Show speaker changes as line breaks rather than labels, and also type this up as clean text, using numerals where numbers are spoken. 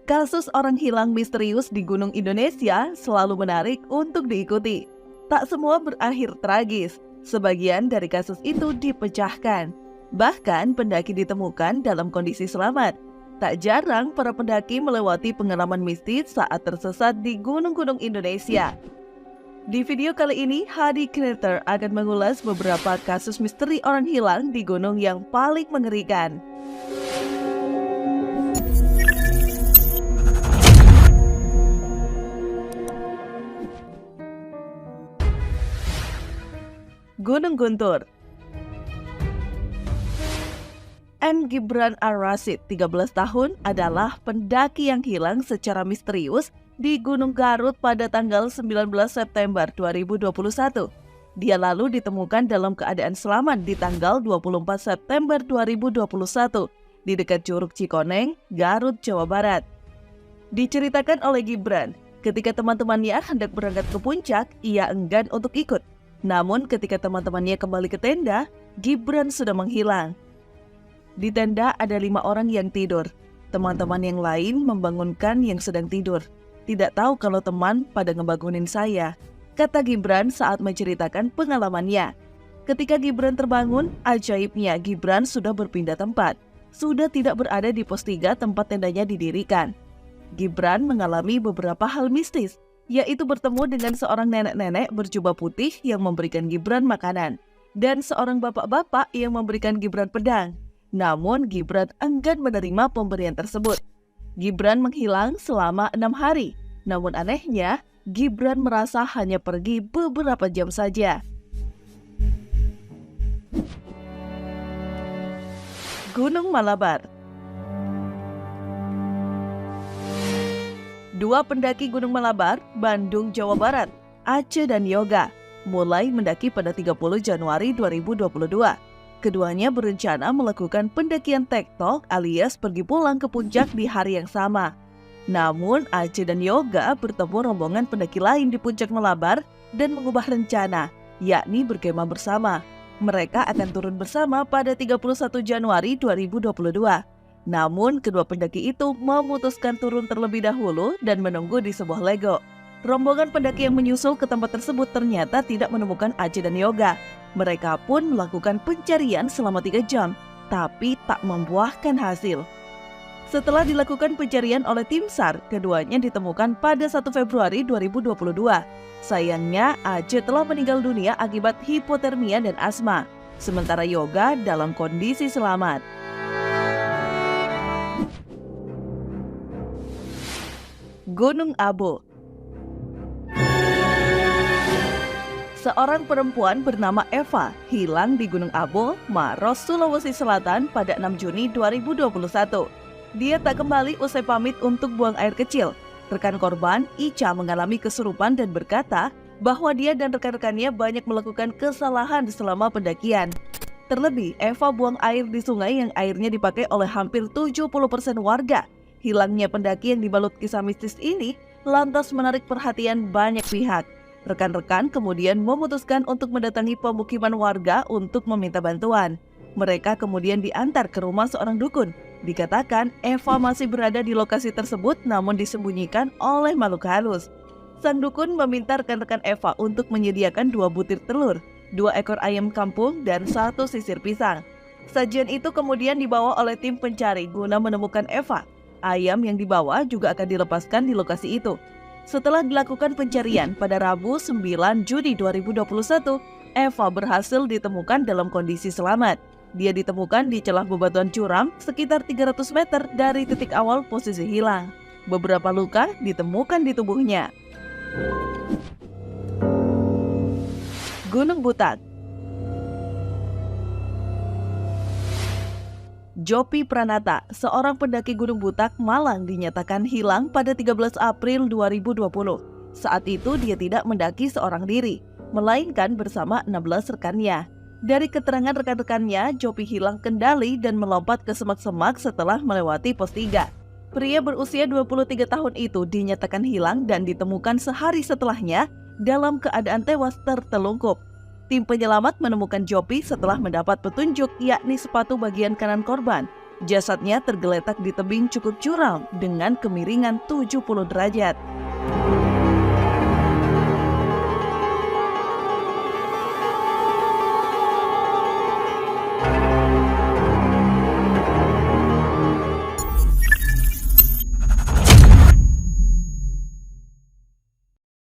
Kasus orang hilang misterius di Gunung Indonesia selalu menarik untuk diikuti. Tak semua berakhir tragis, sebagian dari kasus itu dipecahkan. Bahkan pendaki ditemukan dalam kondisi selamat. Tak jarang para pendaki melewati pengalaman mistis saat tersesat di gunung-gunung Indonesia. Di video kali ini, Hadi Creator akan mengulas beberapa kasus misteri orang hilang di gunung yang paling mengerikan. Gunung Guntur. M. Gibran Ar-Rasyid, 13 tahun, adalah pendaki yang hilang secara misterius di Gunung Garut pada tanggal 19 September 2021. Dia lalu ditemukan dalam keadaan selamat di tanggal 24 September 2021 di dekat Curug Cikoneng, Garut, Jawa Barat. Diceritakan oleh Gibran, ketika teman-temannya hendak berangkat ke puncak, ia enggan untuk ikut. Namun ketika teman-temannya kembali ke tenda, Gibran sudah menghilang. Di tenda ada 5 orang yang tidur. Teman-teman yang lain membangunkan yang sedang tidur. Tidak tahu kalau teman pada ngebangunin saya, kata Gibran saat menceritakan pengalamannya. Ketika Gibran terbangun, ajaibnya Gibran sudah berpindah tempat. Sudah tidak berada di pos 3 tempat tendanya didirikan. Gibran mengalami beberapa hal mistis, yaitu bertemu dengan seorang nenek-nenek berjubah putih yang memberikan Gibran makanan, dan seorang bapak-bapak yang memberikan Gibran pedang. Namun Gibran enggan menerima pemberian tersebut. Gibran menghilang selama 6 hari. Namun anehnya, Gibran merasa hanya pergi beberapa jam saja. Gunung Malabar. 2 pendaki Gunung Malabar, Bandung, Jawa Barat, Aceh dan Yoga, mulai mendaki pada 30 Januari 2022. Keduanya berencana melakukan pendakian tektok alias pergi pulang ke puncak di hari yang sama. Namun Aceh dan Yoga bertemu rombongan pendaki lain di puncak Malabar dan mengubah rencana, yakni berkemah bersama. Mereka akan turun bersama pada 31 Januari 2022. Namun, kedua pendaki itu memutuskan turun terlebih dahulu dan menunggu di sebuah lego. Rombongan pendaki yang menyusul ke tempat tersebut ternyata tidak menemukan Aceh dan Yoga. Mereka pun melakukan pencarian selama 3 jam, tapi tak membuahkan hasil. Setelah dilakukan pencarian oleh tim SAR, keduanya ditemukan pada 1 Februari 2022. Sayangnya, Aceh telah meninggal dunia akibat hipotermia dan asma, sementara Yoga dalam kondisi selamat. Gunung Abu. Seorang perempuan bernama Eva hilang di Gunung Abu, Maros, Sulawesi Selatan pada 6 Juni 2021. Dia tak kembali usai pamit untuk buang air kecil. Rekan korban, Ica, mengalami kesurupan dan berkata bahwa dia dan rekan-rekannya banyak melakukan kesalahan selama pendakian. Terlebih, Eva buang air di sungai yang airnya dipakai oleh hampir 70% warga. Hilangnya pendaki yang dibalut kisah mistis ini lantas menarik perhatian banyak pihak. Rekan-rekan kemudian memutuskan untuk mendatangi pemukiman warga untuk meminta bantuan. Mereka kemudian diantar ke rumah seorang dukun. Dikatakan Eva masih berada di lokasi tersebut namun disembunyikan oleh makhluk halus. Sang dukun meminta rekan-rekan Eva untuk menyediakan 2 butir telur, 2 ekor ayam kampung, dan 1 sisir pisang. Sajian itu kemudian dibawa oleh tim pencari guna menemukan Eva. Ayam yang dibawa juga akan dilepaskan di lokasi itu. Setelah dilakukan pencarian pada Rabu 9 Juni 2021, Eva berhasil ditemukan dalam kondisi selamat. Dia ditemukan di celah bebatuan curam sekitar 300 meter dari titik awal posisi hilang. Beberapa luka ditemukan di tubuhnya. Gunung Butak. Jopi Pranata, seorang pendaki Gunung Butak, Malang, dinyatakan hilang pada 13 April 2020. Saat itu dia tidak mendaki seorang diri, melainkan bersama 16 rekannya. Dari keterangan rekan-rekannya, Jopi hilang kendali dan melompat ke semak-semak setelah melewati pos 3. Pria berusia 23 tahun itu dinyatakan hilang dan ditemukan sehari setelahnya dalam keadaan tewas tertelungkup. Tim penyelamat menemukan Jopi setelah mendapat petunjuk, yakni sepatu bagian kanan korban Jasadnya tergeletak di tebing cukup curam dengan kemiringan 70 derajat.